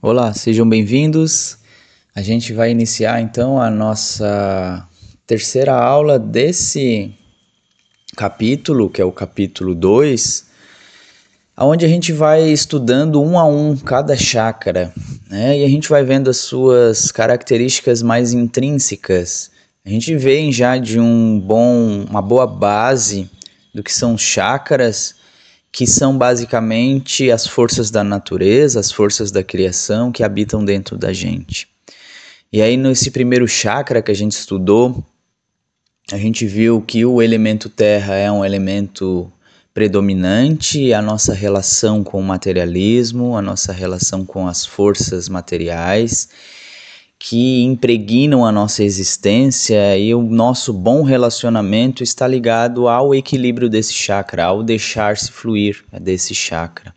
Olá, sejam bem-vindos. A gente vai iniciar então a nossa terceira aula desse capítulo, que é o capítulo 2, onde a gente vai estudando um a um cada chácara, né? E a gente vai vendo as suas características mais intrínsecas. A gente vem já de uma boa base do que são chácaras, que são basicamente as forças da natureza, as forças da criação que habitam dentro da gente. E aí nesse primeiro chakra que a gente estudou, a gente viu que o elemento terra é um elemento predominante, a nossa relação com o materialismo, a nossa relação com as forças materiais que impregnam a nossa existência, e o nosso bom relacionamento está ligado ao equilíbrio desse chakra, ao deixar-se fluir desse chakra.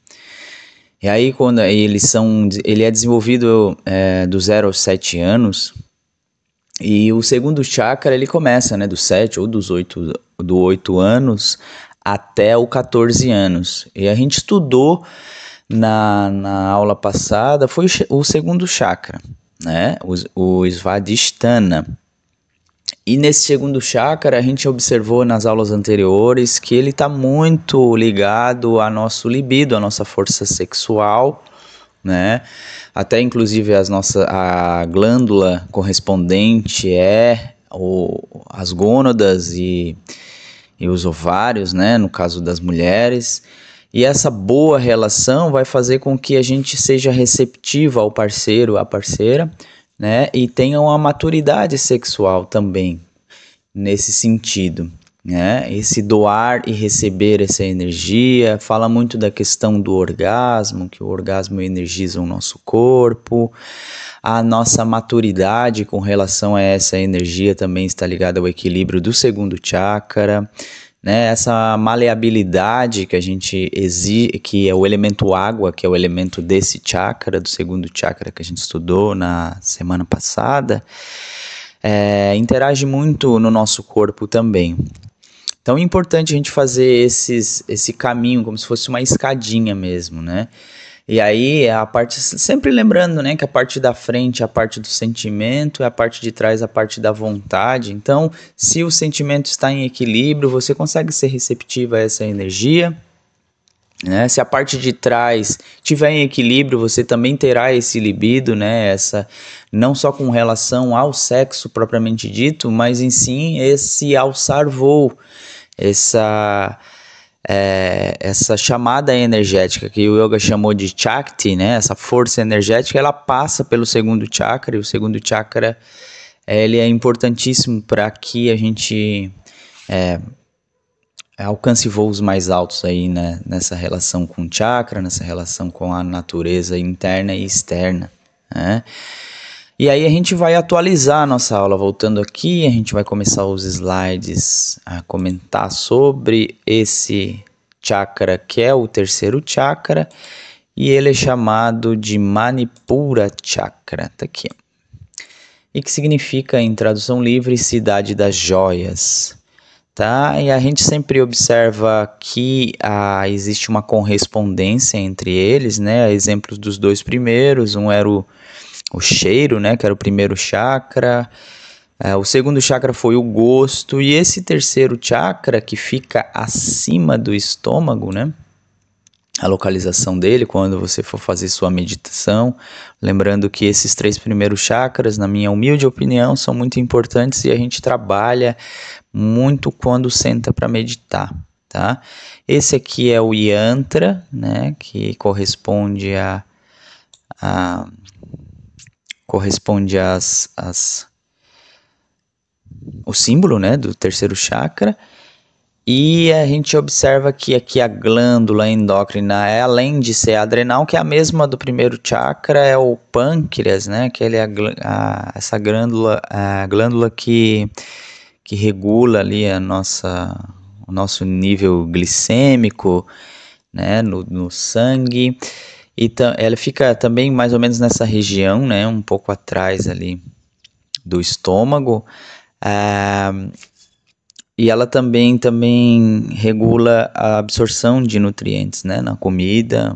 E aí quando ele é desenvolvido do 0 aos 7 anos, e o segundo chakra ele começa do 7 ou do 8 anos até o 14 anos. E a gente estudou na aula passada, foi o segundo chakra, né? O Svadhisthana. E nesse segundo chakra a gente observou nas aulas anteriores que ele está muito ligado ao nosso libido, à nossa força sexual, né? Até inclusive a glândula correspondente as gônadas e os ovários, né? No caso das mulheres. E essa boa relação vai fazer com que a gente seja receptiva ao parceiro, à parceira, né? E tenha uma maturidade sexual também, nesse sentido, né? Esse doar e receber essa energia, fala muito da questão do orgasmo, que o orgasmo energiza o nosso corpo. A nossa maturidade com relação a essa energia também está ligada ao equilíbrio do segundo chakra, né? Essa maleabilidade que a gente exige, que é o elemento água, que é o elemento desse chakra, do segundo chakra que a gente estudou na semana passada, interage muito no nosso corpo também. Então é importante a gente fazer esse caminho como se fosse uma escadinha mesmo, né? E aí a parte, sempre lembrando, né, que a parte da frente é a parte do sentimento, e a parte de trás é a parte da vontade. Então, se o sentimento está em equilíbrio, você consegue ser receptiva a essa energia, né? Se a parte de trás estiver em equilíbrio, você também terá esse libido, né? Não só com relação ao sexo propriamente dito, mas em sim esse alçar voo, essa chamada energética que o yoga chamou de Shakti, né? Essa força energética, ela passa pelo segundo chakra, e o segundo chakra ele é importantíssimo para que a gente alcance voos mais altos aí, né? Nessa relação com o chakra, nessa relação com a natureza interna e externa, né? E aí a gente vai atualizar a nossa aula. Voltando aqui, a gente vai começar os slides a comentar sobre esse chakra, que é o terceiro chakra, e ele é chamado de Manipura Chakra, tá aqui. E que significa, em tradução livre, cidade das joias, tá? E a gente sempre observa que existe uma correspondência entre eles, né? Exemplos dos dois primeiros, um era o cheiro, né, que era o primeiro chakra. O segundo chakra foi o gosto, e esse terceiro chakra que fica acima do estômago, né, a localização dele quando você for fazer sua meditação, lembrando que esses três primeiros chakras, na minha humilde opinião, são muito importantes e a gente trabalha muito quando senta para meditar, tá? Esse aqui é o yantra, né, que corresponde o símbolo, né, do terceiro chakra. E a gente observa que aqui a glândula endócrina é, além de ser adrenal, que é a mesma do primeiro chakra, é o pâncreas, né, que ele é essa glândula que regula ali o nosso nível glicêmico, né, no sangue. Então, ela fica também mais ou menos nessa região, né, um pouco atrás ali do estômago, e ela também regula a absorção de nutrientes, né, na comida.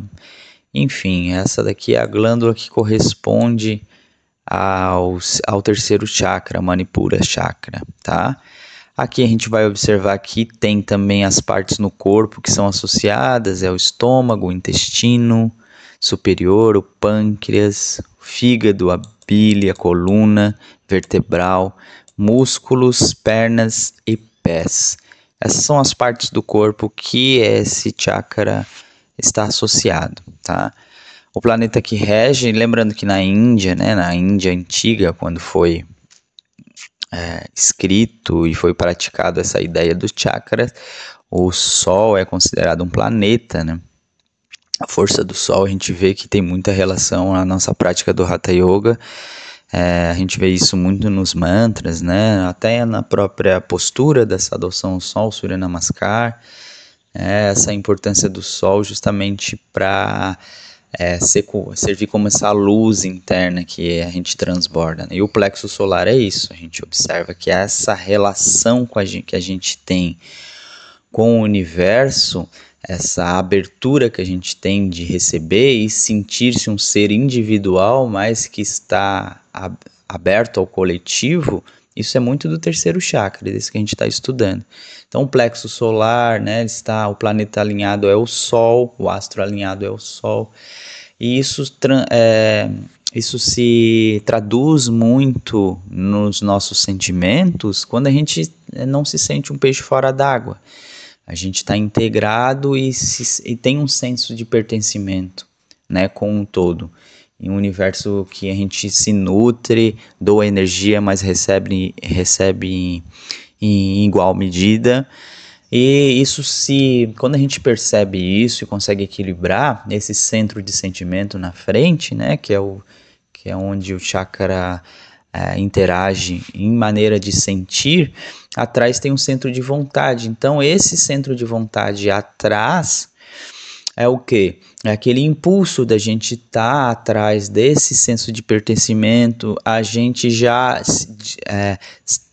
Enfim, essa daqui é a glândula que corresponde ao terceiro chakra, Manipura Chakra, tá? Aqui a gente vai observar que tem também as partes no corpo que são associadas, é o estômago, o intestino superior, o pâncreas, o fígado, a bile, a coluna vertebral, músculos, pernas e pés. Essas são as partes do corpo que esse chakra está associado, tá? O planeta que rege, lembrando que na Índia, né, na Índia antiga, quando foi escrito e foi praticado essa ideia dos chakras, o Sol é considerado um planeta, né? A força do Sol a gente vê que tem muita relação na nossa prática do Hatha Yoga. A gente vê isso muito nos mantras, né? Até na própria postura dessa adoção ao Sol, Surya Namaskar. Essa importância do Sol justamente para servir como essa luz interna que a gente transborda, né? E o plexo solar é isso, a gente observa que essa relação que a gente tem com o universo, essa abertura que a gente tem de receber e sentir-se um ser individual, mas que está aberto ao coletivo, isso é muito do terceiro chakra, desse que a gente está estudando. Então, o plexo solar, né, o planeta alinhado é o Sol, o astro alinhado é o Sol, e isso se traduz muito nos nossos sentimentos quando a gente não se sente um peixe fora d'água. A gente está integrado e tem um senso de pertencimento, né, com um todo. Em um universo que a gente se nutre, doa energia, mas recebe em igual medida. E quando a gente percebe isso e consegue equilibrar esse centro de sentimento na frente, né, que é onde o chakra interage em maneira de sentir, atrás tem um centro de vontade. Então, esse centro de vontade atrás é o quê? É aquele impulso da gente estar atrás desse senso de pertencimento. A gente já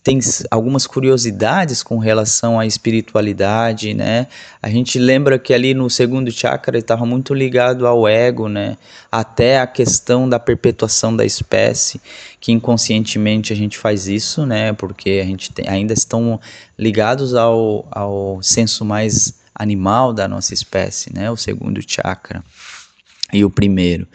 tem algumas curiosidades com relação à espiritualidade, né? A gente lembra que ali no segundo chakra estava muito ligado ao ego, né? Até a questão da perpetuação da espécie, que inconscientemente a gente faz isso, né? Porque a gente ainda estão ligados ao senso mais animal da nossa espécie, né? O segundo chakra e o primeiro.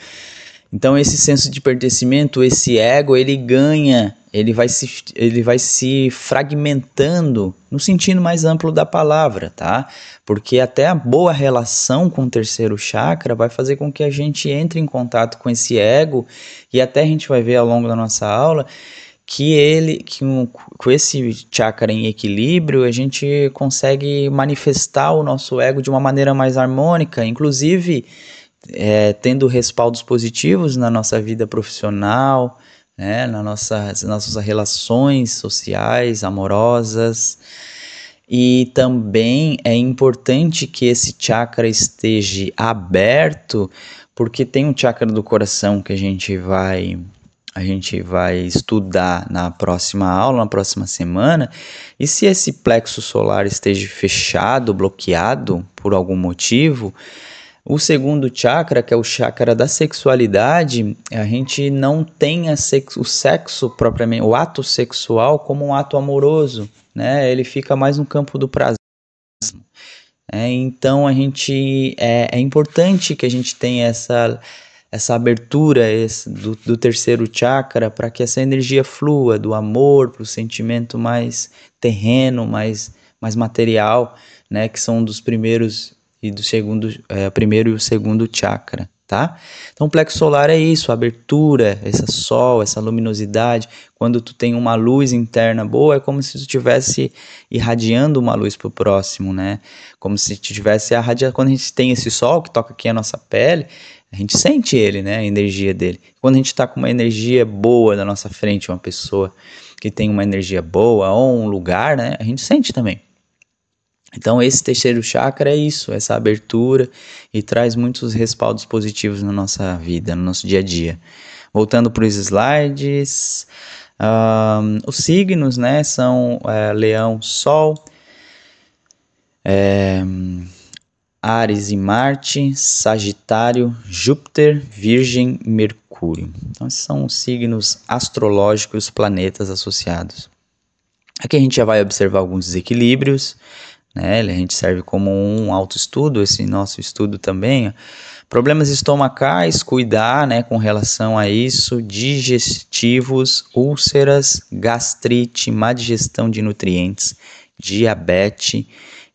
Então, esse senso de pertencimento, esse ego, ele vai se fragmentando no sentido mais amplo da palavra, tá? Porque até a boa relação com o terceiro chakra vai fazer com que a gente entre em contato com esse ego, e até a gente vai ver ao longo da nossa aula com esse chakra em equilíbrio, a gente consegue manifestar o nosso ego de uma maneira mais harmônica, inclusive tendo respaldos positivos na nossa vida profissional, né, nas nossas relações sociais, amorosas. E também é importante que esse chakra esteja aberto, porque tem um chakra do coração que a gente vai estudar na próxima aula, na próxima semana, e se esse plexo solar esteja fechado, bloqueado por algum motivo, o segundo chakra, que é o chakra da sexualidade, a gente não tem o sexo propriamente, o ato sexual como um ato amoroso, né? Ele fica mais no campo do prazer. Então é importante que a gente tenha essa abertura do terceiro chakra para que essa energia flua do amor para o sentimento mais terreno, mais material, né, que são dos primeiros e do segundo, primeiro e o segundo chakra, tá? Então o plexo solar é isso, a abertura, esse sol, essa luminosidade. Quando tu tem uma luz interna boa, é como se tu estivesse irradiando uma luz para o próximo, né? Como se tu estivesse irradiando. Quando a gente tem esse sol que toca aqui a nossa pele, a gente sente ele, né? A energia dele. Quando a gente está com uma energia boa na nossa frente, uma pessoa que tem uma energia boa ou um lugar, né? A gente sente também. Então esse terceiro chakra é isso, essa abertura, e traz muitos respaldos positivos na nossa vida, no nosso dia a dia. Voltando para os slides, os signos, né, são Leão, Sol, Áries e Marte, Sagitário, Júpiter, Virgem e Mercúrio. Então, esses são os signos astrológicos, os planetas associados. Aqui a gente já vai observar alguns desequilíbrios, né? A gente serve como um autoestudo, esse nosso estudo também. Problemas estomacais, cuidar, né, com relação a isso, digestivos, úlceras, gastrite, má digestão de nutrientes, diabetes,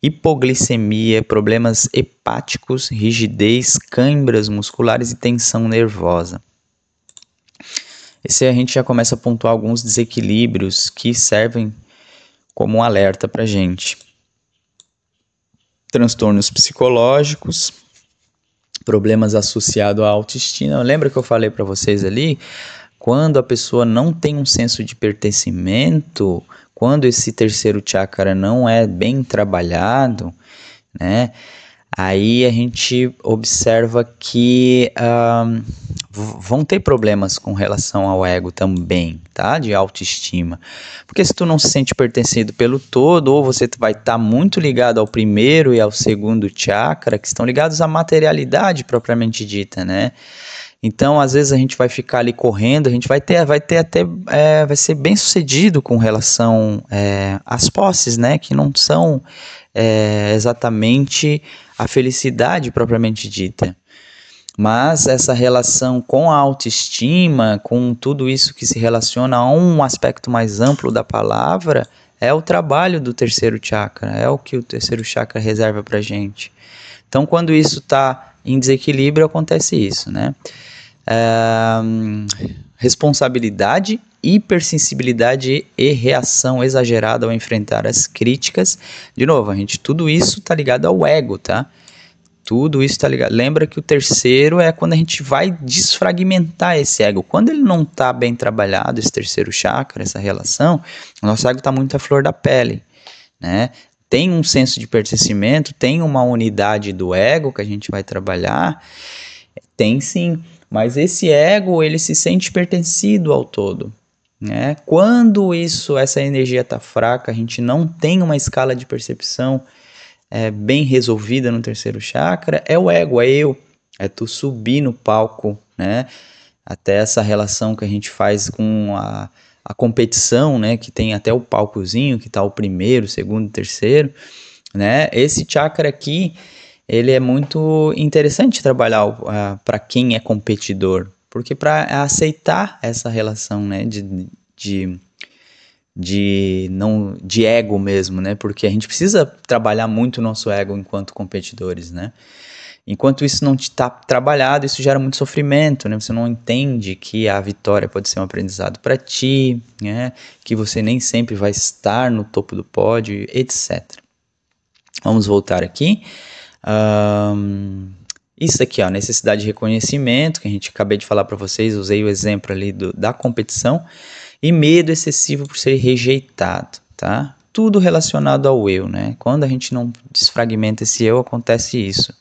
hipoglicemia, problemas hepáticos, rigidez, câimbras musculares e tensão nervosa. Esse a gente já começa a pontuar alguns desequilíbrios que servem como um alerta para a gente. Transtornos psicológicos, problemas associados à autoestima. Lembra que eu falei para vocês ali? Quando a pessoa não tem um senso de pertencimento, quando esse terceiro chakra não é bem trabalhado, né? Aí a gente observa que vão ter problemas com relação ao ego também, tá? De autoestima. Porque se tu não se sente pertencido pelo todo, ou você vai estar muito ligado ao primeiro e ao segundo chakra, que estão ligados à materialidade propriamente dita, né? Então, às vezes a gente vai ficar ali correndo, a gente vai ser bem sucedido com relação às posses, né? Que não são exatamente a felicidade propriamente dita. Mas essa relação com a autoestima, com tudo isso que se relaciona a um aspecto mais amplo da palavra, é o trabalho do terceiro chakra, é o que o terceiro chakra reserva pra gente. Então, quando isso está em desequilíbrio, acontece isso, né? Responsabilidade, hipersensibilidade e reação exagerada ao enfrentar as críticas. De novo, tudo isso está ligado ao ego, tá? Tudo isso está ligado. Lembra que o terceiro é quando a gente vai desfragmentar esse ego. Quando ele não está bem trabalhado, esse terceiro chakra, essa relação, o nosso ego está muito à flor da pele, né? Tem um senso de pertencimento, tem uma unidade do ego que a gente vai trabalhar, tem sim, mas esse ego, ele se sente pertencido ao todo, né? Quando essa energia está fraca, a gente não tem uma escala de percepção bem resolvida no terceiro chakra, é o ego, é eu, é tu subir no palco, né? Até essa relação que a gente faz com a competição, né? Que tem até o palcozinho, que tá o primeiro, o segundo, o terceiro, né? Esse chakra aqui, ele é muito interessante trabalhar para quem é competidor, porque para aceitar essa relação, né? De ego mesmo, né? Porque a gente precisa trabalhar muito o nosso ego enquanto competidores, né? Enquanto isso não está trabalhado, isso gera muito sofrimento, né? Você não entende que a vitória pode ser um aprendizado para ti, né? Que você nem sempre vai estar no topo do pódio, etc. Vamos voltar aqui. Isso aqui, ó, necessidade de reconhecimento, que a gente acabei de falar para vocês, usei o exemplo ali da competição. E medo excessivo por ser rejeitado, tá? Tudo relacionado ao eu, né? Quando a gente não desfragmenta esse eu, acontece isso.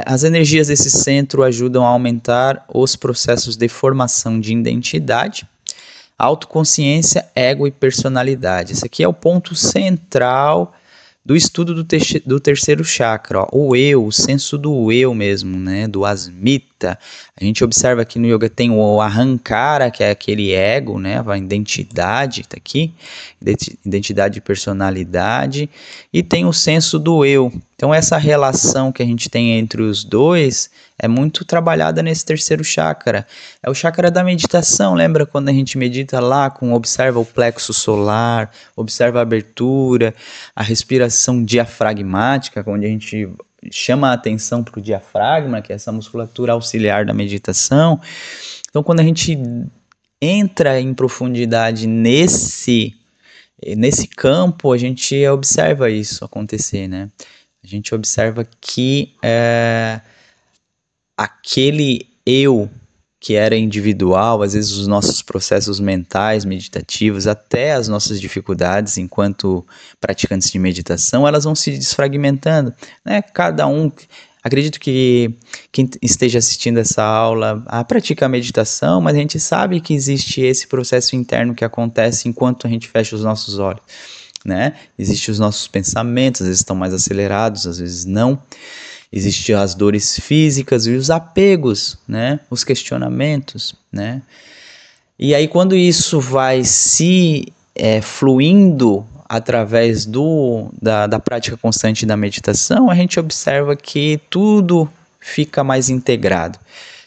As energias desse centro ajudam a aumentar os processos de formação de identidade, autoconsciência, ego e personalidade. Esse aqui é o ponto central do estudo do terceiro chakra, ó, o eu, o senso do eu mesmo, né, do asmita. A gente observa que no yoga tem o ahankara, que é aquele ego, né, a identidade, tá aqui, identidade e personalidade, e tem o senso do eu. Então essa relação que a gente tem entre os dois é muito trabalhada nesse terceiro chakra. É o chakra da meditação, lembra quando a gente medita lá, observa o plexo solar, observa a abertura, a respiração diafragmática, onde a gente chama a atenção para o diafragma, que é essa musculatura auxiliar da meditação. Então quando a gente entra em profundidade nesse campo, a gente observa isso acontecer, né? A gente observa que aquele eu que era individual, às vezes os nossos processos mentais, meditativos, até as nossas dificuldades enquanto praticantes de meditação, elas vão se desfragmentando, né? Cada um, acredito que quem esteja assistindo essa aula pratica a meditação, mas a gente sabe que existe esse processo interno que acontece enquanto a gente fecha os nossos olhos. né? Existem os nossos pensamentos, às vezes estão mais acelerados, às vezes não. Existem as dores físicas e os apegos, né? Os questionamentos, né? E aí quando isso vai se fluindo através da prática constante da meditação, a gente observa que tudo fica mais integrado.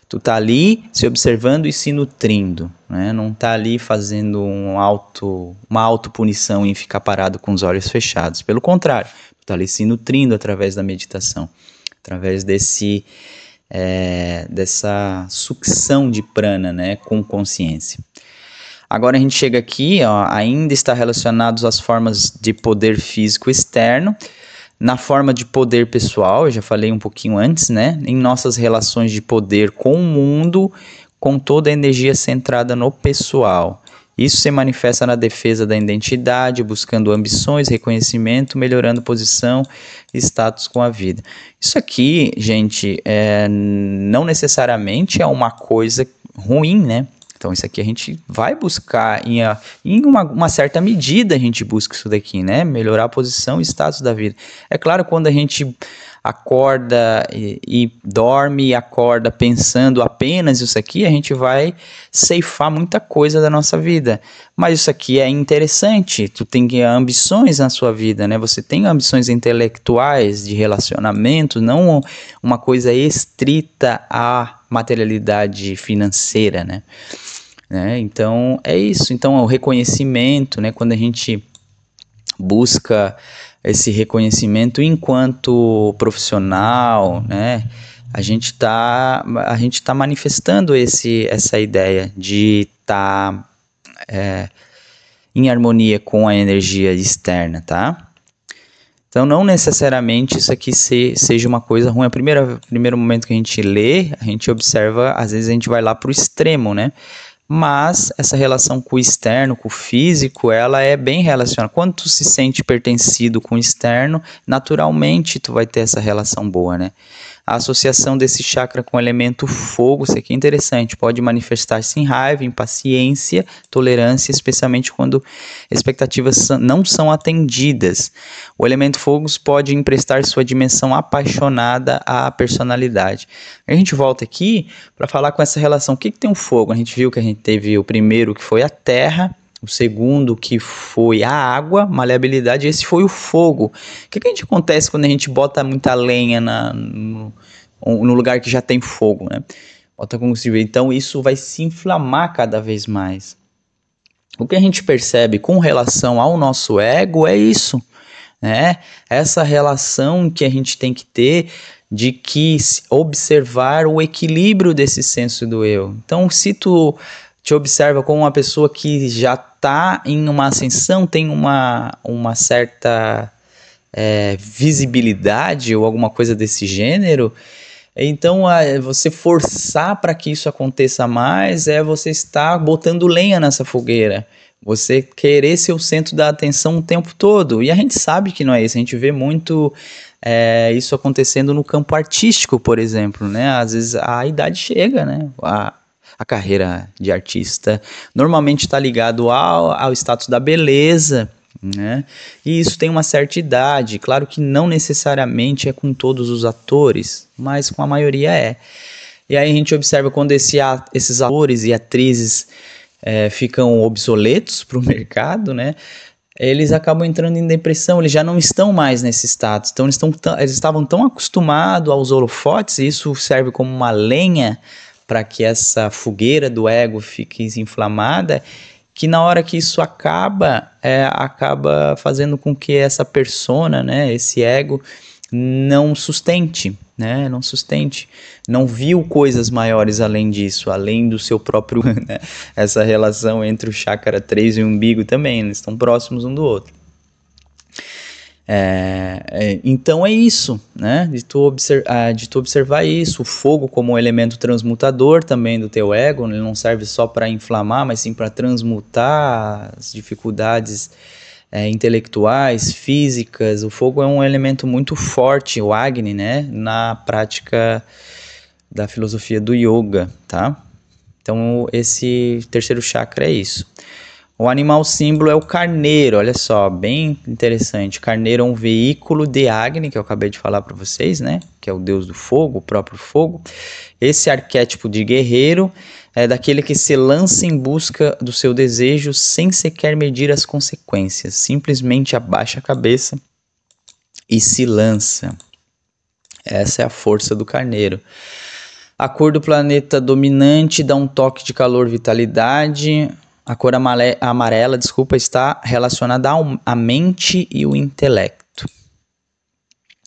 Tu tá ali se observando e se nutrindo, né? Não tá ali fazendo uma autopunição em ficar parado com os olhos fechados. Pelo contrário, tu tá ali se nutrindo através da meditação, através dessa sucção de prana, né? Com consciência. Agora a gente chega aqui, ó, ainda está relacionado às formas de poder físico externo. Na forma de poder pessoal, eu já falei um pouquinho antes, né? Em nossas relações de poder com o mundo, com toda a energia centrada no pessoal. Isso se manifesta na defesa da identidade, buscando ambições, reconhecimento, melhorando posição e status com a vida. Isso aqui, gente, não necessariamente é uma coisa ruim, né? Então isso aqui a gente vai buscar, em uma certa medida a gente busca isso daqui, né? Melhorar a posição e status da vida. É claro, quando a gente acorda e dorme e acorda pensando apenas isso aqui, a gente vai ceifar muita coisa da nossa vida. Mas isso aqui é interessante, tu tem ambições na sua vida, né? Você tem ambições intelectuais, de relacionamento, não uma coisa estrita à materialidade financeira, né? Então é isso. Então o reconhecimento, né? Quando a gente busca esse reconhecimento enquanto profissional, né? A gente tá manifestando essa ideia de estar em harmonia com a energia externa, tá? Então, não necessariamente isso aqui seja uma coisa ruim. Primeiro momento que a gente lê, a gente observa, às vezes a gente vai lá para o extremo, né? Mas essa relação com o externo, com o físico, ela é bem relacionada. Quando tu se sente pertencido com o externo, naturalmente tu vai ter essa relação boa, né? A associação desse chakra com o elemento fogo, isso aqui é interessante, pode manifestar-se em raiva, impaciência, tolerância, especialmente quando expectativas não são atendidas. O elemento fogo pode emprestar sua dimensão apaixonada à personalidade. A gente volta aqui para falar com essa relação. O que tem o fogo? A gente viu que a gente teve o primeiro, que foi a terra, o segundo, que foi a água, maleabilidade, esse foi o fogo. O que a gente acontece quando a gente bota muita lenha no lugar que já tem fogo, né? Bota combustível. Então isso vai se inflamar cada vez mais. O que a gente percebe com relação ao nosso ego é isso, né? Essa relação que a gente tem que ter de que observar o equilíbrio desse senso do eu. Então, se tu te observa como uma pessoa que já está em uma ascensão, tem uma certa visibilidade ou alguma coisa desse gênero, então você forçar para que isso aconteça mais você estar botando lenha nessa fogueira, você querer ser o centro da atenção o tempo todo, e a gente sabe que não é isso, a gente vê muito isso acontecendo no campo artístico, por exemplo, né? Às vezes a idade chega, né? A carreira de artista normalmente está ligado ao status da beleza, né? E isso tem uma certa idade. Claro que não necessariamente é com todos os atores, mas com a maioria é. E aí a gente observa quando esses atores e atrizes ficam obsoletos para o mercado, né? Eles acabam entrando em depressão, eles já não estão mais nesse status. Então eles estavam tão acostumados aos holofotes, e isso serve como uma lenha para que essa fogueira do ego fique inflamada, que na hora que isso acaba fazendo com que essa persona, né, esse ego, não sustente, né, não viu coisas maiores além disso, além do seu próprio, né, essa relação entre o chakra 3 e o umbigo também, eles estão próximos um do outro. Então é isso, né? De tu observar isso, o fogo como um elemento transmutador também do teu ego, ele não serve só para inflamar, mas sim para transmutar as dificuldades intelectuais, físicas. O fogo é um elemento muito forte, o Agni, né? Na prática da filosofia do yoga, tá? Então esse terceiro chakra é isso. O animal símbolo é o carneiro, olha só, bem interessante. Carneiro é um veículo de Agni, que eu acabei de falar para vocês, né? Que é o deus do fogo, o próprio fogo. Esse arquétipo de guerreiro é daquele que se lança em busca do seu desejo sem sequer medir as consequências. Simplesmente abaixa a cabeça e se lança. Essa é a força do carneiro. A cor do planeta dominante dá um toque de calor, vitalidade. A cor amarela, está relacionada à mente e o intelecto.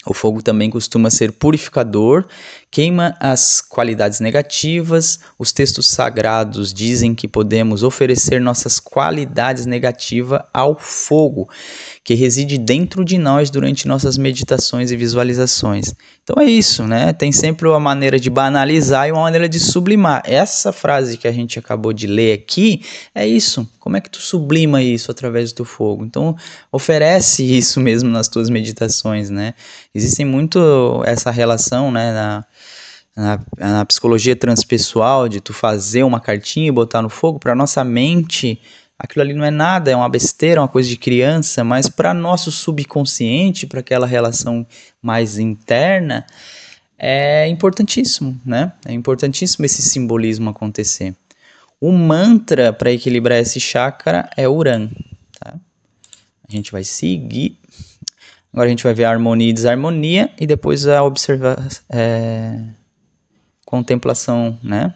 O fogo também costuma ser purificador, queima as qualidades negativas. Os textos sagrados dizem que podemos oferecer nossas qualidades negativas ao fogo, que reside dentro de nós durante nossas meditações e visualizações. Então é isso, né? Tem sempre uma maneira de banalizar e uma maneira de sublimar. Essa frase que a gente acabou de ler aqui é isso. Como é que tu sublima isso através do teu fogo? Então oferece isso mesmo nas tuas meditações, né? Existe muito essa relação, né, na psicologia transpessoal, de tu fazer uma cartinha e botar no fogo. Para nossa mente, aquilo ali não é nada, é uma besteira, uma coisa de criança, mas para nosso subconsciente, para aquela relação mais interna, é importantíssimo, né? É importantíssimo esse simbolismo acontecer. O mantra para equilibrar esse chakra é Uran, tá? A gente vai seguir. Agora a gente vai ver a harmonia e desarmonia e depois a contemplação, né?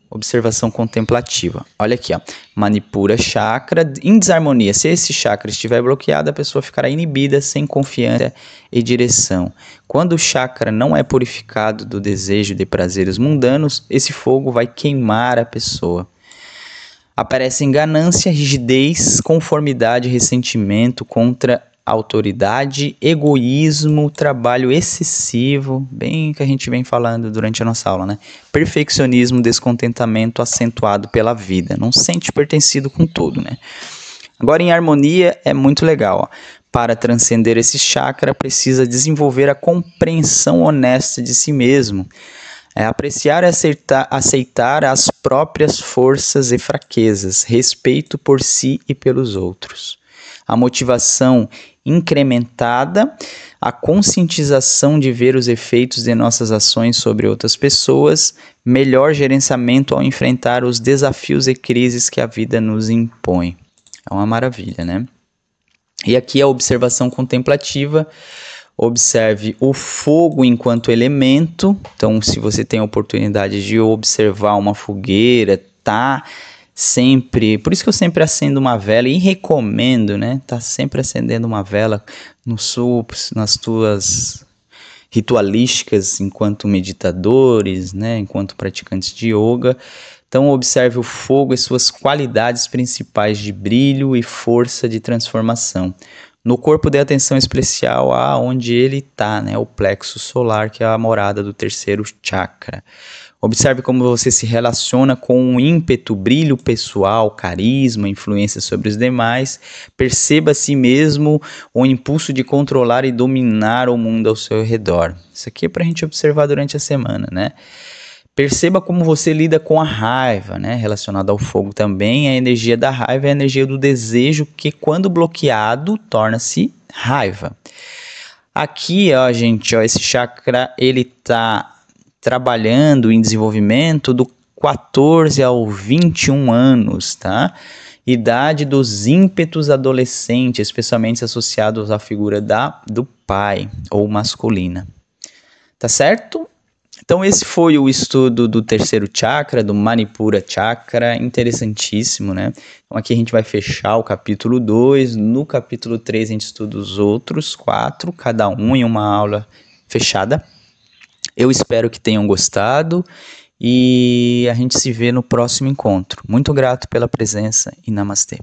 Observação contemplativa. Olha aqui, ó. Manipura chakra em desarmonia. Se esse chakra estiver bloqueado, a pessoa ficará inibida, sem confiança e direção. Quando o chakra não é purificado do desejo de prazeres mundanos, esse fogo vai queimar a pessoa. Aparecem ganância, rigidez, conformidade, ressentimento contra autoridade, egoísmo, trabalho excessivo, bem que a gente vem falando durante a nossa aula, né? Perfeccionismo, descontentamento acentuado pela vida, não sente pertencido com tudo, né? Agora, em harmonia, é muito legal, ó. Para transcender esse chakra, precisa desenvolver a compreensão honesta de si mesmo, apreciar e aceitar as próprias forças e fraquezas, respeito por si e pelos outros. A motivação incrementada, a conscientização de ver os efeitos de nossas ações sobre outras pessoas, melhor gerenciamento ao enfrentar os desafios e crises que a vida nos impõe. É uma maravilha, né? E aqui a observação contemplativa. Observe o fogo enquanto elemento. Então, se você tem a oportunidade de observar uma fogueira, tá sempre... Por isso que eu sempre acendo uma vela e recomendo, né? Tá sempre acendendo uma vela nas tuas ritualísticas enquanto meditadores, né? Enquanto praticantes de yoga. Então, observe o fogo e suas qualidades principais de brilho e força de transformação. No corpo dê atenção especial aonde ele está, né? O plexo solar, que é a morada do terceiro chakra. Observe como você se relaciona com o ímpeto, brilho pessoal, carisma, influência sobre os demais. Perceba a si mesmo o impulso de controlar e dominar o mundo ao seu redor. Isso aqui é para a gente observar durante a semana, né? Perceba como você lida com a raiva, né? Relacionado ao fogo também, a energia da raiva é a energia do desejo que, quando bloqueado, torna-se raiva. Aqui, ó, gente, ó, esse chakra, ele tá trabalhando em desenvolvimento do 14 ao 21 anos, tá? Idade dos ímpetos adolescentes, especialmente associados à figura do pai ou masculina. Tá certo? Então esse foi o estudo do terceiro chakra, do Manipura Chakra, interessantíssimo, né? Então aqui a gente vai fechar o capítulo 2, no capítulo 3 a gente estuda os outros 4, cada um em uma aula fechada. Eu espero que tenham gostado e a gente se vê no próximo encontro. Muito grato pela presença e namastê.